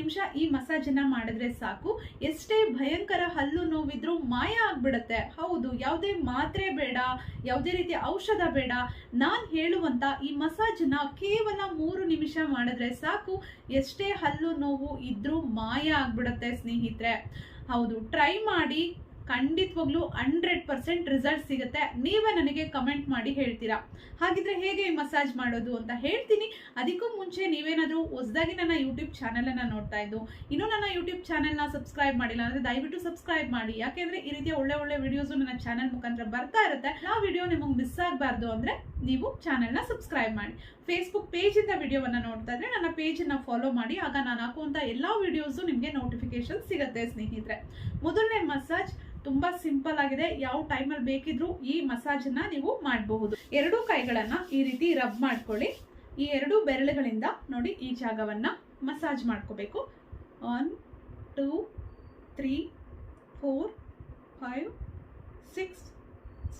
ನಿಮಿಷ ಈ ಮಸಾಜನ್ನ ಮಾಡಿದ್ರೆ ಸಾಕು. ಎಷ್ಟೇ ಭಯಂಕರ ಹಲ್ಲು ನೋವಿದ್ರೂ ಮಾಯ ಆಗ್ಬಿಡುತ್ತೆ. ಹೌದು, ಯಾವುದೇ ಮಾತ್ರೆ ಬೇಡ, ಯಾವುದೇ ರೀತಿಯ ಔಷಧ ಬೇಡ. ನಾನು ಹೇಳುವಂತ ಈ ಮಸಾಜನ್ನ ಕೇವಲ 3 ನಿಮಿಷ ಮಾಡಿದ್ರೆ ಸಾಕು. ಎಷ್ಟೇ ಹಲ್ಲು ನೋವು ಇದ್ರೂ ಮಾಯ ಆಗ್ಬಿಡುತ್ತೆ ಸ್ನೇಹಿತರೆ. ಹೌದು, ಟ್ರೈ ಮಾಡಿ, ಖಂಡಿತವಾಗ್ಲೂ 100% ರಿಸಲ್ಟ್ ಸಿಗುತ್ತೆ. ನೀವೇ ನನಗೆ ಕಮೆಂಟ್ ಮಾಡಿ ಹೇಳ್ತೀರಾ. ಹಾಗಿದ್ರೆ ಹೇಗೆ ಈ ಮಸಾಜ್ ಮಾಡೋದು ಅಂತ ಹೇಳ್ತೀನಿ. ಅದಕ್ಕೂ ಮುಂಚೆ ನೀವೇನಾದ್ರೂ ಹೊಸದಾಗಿ ನನ್ನ ಯೂಟ್ಯೂಬ್ ಚಾನೆಲ್ ಅನ್ನ ನೋಡ್ತಾ ಇದ್ದು ಇನ್ನೂ ನನ್ನ ಯೂಟ್ಯೂಬ್ ಚಾನೆಲ್ ನ ಸಬ್ಸ್ಕ್ರೈಬ್ ಮಾಡಿಲ್ಲ ಅಂದ್ರೆ ದಯವಿಟ್ಟು ಸಬ್ಸ್ಕ್ರೈಬ್ ಮಾಡಿ. ಯಾಕೆಂದ್ರೆ ಈ ರೀತಿಯ ಒಳ್ಳೆ ವಿಡಿಯೋಸ್ ನನ್ನ ಚಾನೆಲ್ ಮುಖಾಂತರ ಬರ್ತಾ ಇರುತ್ತೆ. ಆ ವಿಡಿಯೋ ನಿಮಗೆ ಮಿಸ್ ಆಗಬಾರ್ದು ಅಂದ್ರೆ ನೀವು ಚಾನೆಲ್ ನ ಸಬ್ಸ್ಕ್ರೈಬ್ ಮಾಡಿ. ಫೇಸ್ಬುಕ್ ಪೇಜ್ ಇಂದ ವಿಡಿಯೋವನ್ನ ನೋಡ್ತಾ ಇದ್ರೆ ನನ್ನ ಪೇಜ್ ಅನ್ನ ಫಾಲೋ ಮಾಡಿ. ಆಗ ನಾನು ಹಾಕುವಂತ ಎಲ್ಲಾ ವಿಡಿಯೋಸ್ ನಿಮಗೆ ನೋಟಿಫಿಕೇಶನ್ ಸಿಗುತ್ತೆ ಸ್ನೇಹಿತರೆ. ಮೊದಲನೇ ಮಸಾಜ್ ತುಂಬಾ ಸಿಂಪಲ್ ಆಗಿದೆ. ಯಾವ ಟೈಮಲ್ಲಿ ಬೇಕಿದ್ರೂ ಈ ಮಸಾಜ್ ಅನ್ನ ನೀವು ಮಾಡಬಹುದು. 2 ಕೈಗಳನ್ನ ಈ ರೀತಿ ರಬ್ ಮಾಡ್ಕೊಳ್ಳಿ. ಈ 2 ಬೆರಳುಗಳಿಂದ ನೋಡಿ ಈ ಜಾಗವನ್ನ ಮಸಾಜ್ ಮಾಡ್ಕೋಬೇಕು. 1 2 3 4 5 6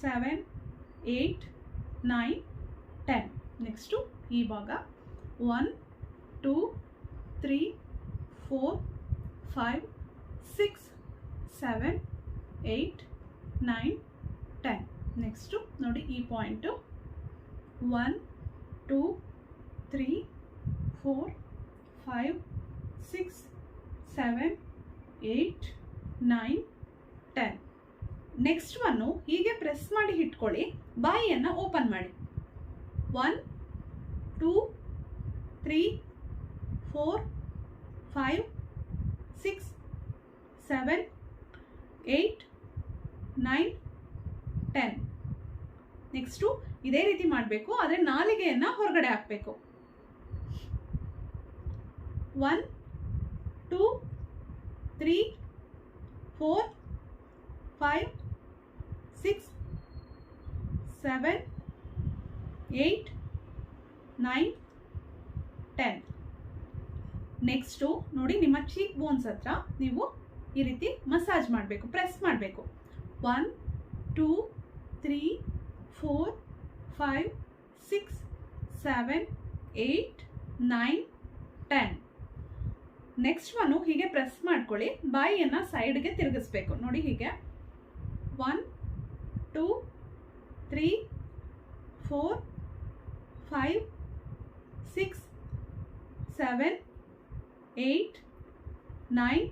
7 8 9 10. ನೆಕ್ಸ್ಟ್ ಈ ಭಾಗ 1 2 3 4 5 6 7 8 9 10. ನೆಕ್ಸ್ಟ್ ನೋಡಿ ಈ ಪಾಯಿಂಟ್ 1 2 3 4 5 6 7 8 9 10. ನೆಕ್ಸ್ಟ್ ಒನ್ನು ಹೀಗೆ ಪ್ರೆಸ್ ಮಾಡಿ ಇಟ್ಕೊಳ್ಳಿ. ಬಾಯಿಯನ್ನು ಓಪನ್ ಮಾಡಿ. 1 2 3 4 5 6 7 8 9 10. ನೆಕ್ಸ್ಟು ಇದೇ ರೀತಿ ಮಾಡಬೇಕು, ಆದರೆ ನಾಲಿಗೆಯನ್ನು ಹೊರಗಡೆ ಹಾಕಬೇಕು. 1 2 3 4 5 6 7 8 9 10. ನೆಕ್ಸ್ಟು ನೋಡಿ ನಿಮ್ಮ ಚೀಕ್ ಬೋನ್ಸ್ ಹತ್ರ ನೀವು ಈ ರೀತಿ ಮಸಾಜ್ ಮಾಡಬೇಕು, ಪ್ರೆಸ್ ಮಾಡಬೇಕು. 1 2 3 4 5 6 7 8 9 10. ನೆಕ್ಸ್ಟ್ ಒನ್ನು ಹೀಗೆ ಪ್ರೆಸ್ ಮಾಡ್ಕೊಳ್ಳಿ. ಬಾಯಿಯನ್ನು ಸೈಡ್ಗೆ ತಿರುಗಿಸ್ಬೇಕು. ನೋಡಿ ಹೀಗೆ 1 2 3 4 5 6 7 8 9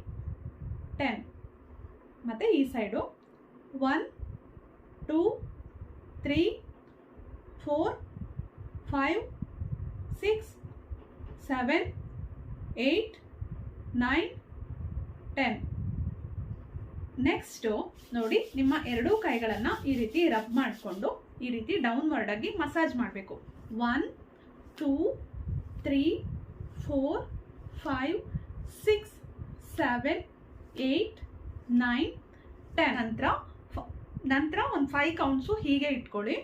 10. ಮತ್ತೆ ಈ ಸೈಡು 1 2 3 4 5 6 7 8 9 10. ನೆಕ್ಸ್ಟು ನೋಡಿ ನಿಮ್ಮ 2 ಕೈಗಳನ್ನು ಈ ರೀತಿ ರಬ್ ಮಾಡಿಕೊಂಡು ಈ ರೀತಿ ಡೌನ್ವರ್ಡ್ ಆಗಿ ಮಸಾಜ್ ಮಾಡಬೇಕು. 1 2 3 4 5 6 7 8 9 10. ನಂತರ ಒಂದು 5 ಕೌಂಟ್ಸು ಹೀಗೆ ಇಟ್ಕೊಳ್ಳಿ.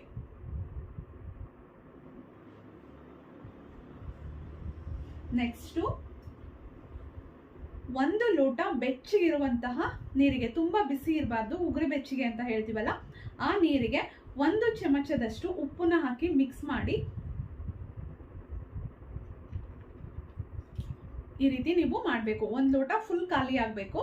ನೆಕ್ಸ್ಟು 1 ಲೋಟ ಬೆಚ್ಚಗಿರುವಂತಹ ನೀರಿಗೆ, ತುಂಬಾ ಬಿಸಿ ಇರಬಾರ್ದು, ಉಗುರು ಬೆಚ್ಚಗೆ ಅಂತ ಹೇಳ್ತೀವಲ್ಲ, ಆ ನೀರಿಗೆ 1 ಚಮಚದಷ್ಟು ಉಪ್ಪನ್ನ ಹಾಕಿ ಮಿಕ್ಸ್ ಮಾಡಿ ಈ ರೀತಿ ನೀವು ಮಾಡಬೇಕು. 1 ಲೋಟ ಫುಲ್ ಖಾಲಿ ಆಗಬೇಕು.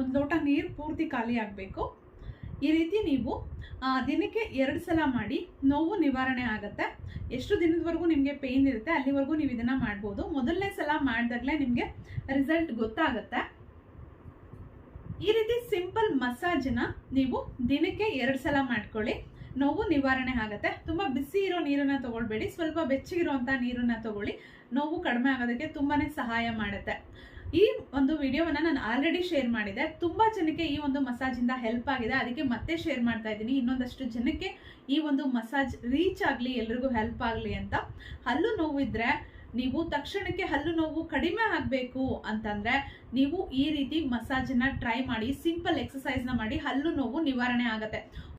ಒಂದು ಲೋಟ ನೀರು ಪೂರ್ತಿ ಖಾಲಿ ಆಗಬೇಕು. ಈ ರೀತಿ ನೀವು ದಿನಕ್ಕೆ 2 ಸಲ ಮಾಡಿ ನೋವು ನಿವಾರಣೆ ಆಗುತ್ತೆ. ಎಷ್ಟು ದಿನದವರೆಗೂ ನಿಮಗೆ ಪೇಯ್ನ್ ಇರುತ್ತೆ ಅಲ್ಲಿವರೆಗೂ ನೀವು ಇದನ್ನು ಮಾಡ್ಬೋದು. ಮೊದಲನೇ ಸಲ ಮಾಡಿದಾಗಲೇ ನಿಮಗೆ ರಿಸಲ್ಟ್ ಗೊತ್ತಾಗುತ್ತೆ. ಈ ರೀತಿ ಸಿಂಪಲ್ ಮಸಾಜನ್ನ ನೀವು ದಿನಕ್ಕೆ 2 ಸಲ ಮಾಡ್ಕೊಳ್ಳಿ. ನೋವು ನಿವಾರಣೆ ಆಗುತ್ತೆ. ತುಂಬಾ ಬಿಸಿ ಇರೋ ನೀರನ್ನ ತಗೊಳ್ಬೇಡಿ, ಸ್ವಲ್ಪ ಬೆಚ್ಚಗಿರುವಂತ ನೀರನ್ನ ತಗೊಳ್ಳಿ. ನೋವು ಕಡಿಮೆ ಆಗೋದಕ್ಕೆ ತುಂಬಾನೇ ಸಹಾಯ ಮಾಡುತ್ತೆ. ಈ ಒಂದು ವಿಡಿಯೋವನ್ನ ನಾನು ಆಲ್ರೆಡಿ ಶೇರ್ ಮಾಡಿದೆ. ತುಂಬಾ ಜನಕ್ಕೆ ಈ ಒಂದು ಮಸಾಜ್ ಇಂದ ಹೆಲ್ಪ್ ಆಗಿದೆ, ಅದಕ್ಕೆ ಮತ್ತೆ ಶೇರ್ ಮಾಡ್ತಾ ಇದ್ದೀನಿ. ಇನ್ನೊಂದಷ್ಟು ಜನಕ್ಕೆ ಈ ಒಂದು ಮಸಾಜ್ ರೀಚ್ ಆಗ್ಲಿ, ಎಲ್ರಿಗೂ ಹೆಲ್ಪ್ ಆಗ್ಲಿ ಅಂತ. ಹಲ್ಲು ನೋವಿದ್ರೆ ನೀವು ತಕ್ಷಣಕ್ಕೆ ಹಲ್ಲು ನೋವು ಕಡಿಮೆ ಆಗಬೇಕು ಅಂತಂದ್ರೆ ನೀವು ಈ ರೀತಿ ಮಸಾಜ್ ನ ಟ್ರೈ ಮಾಡಿ, ಸಿಂಪಲ್ ಎಕ್ಸಸೈಸ್ ನ ಮಾಡಿ, ಹಲ್ಲು ನೋವು ನಿವಾರಣೆ ಆಗುತ್ತೆ.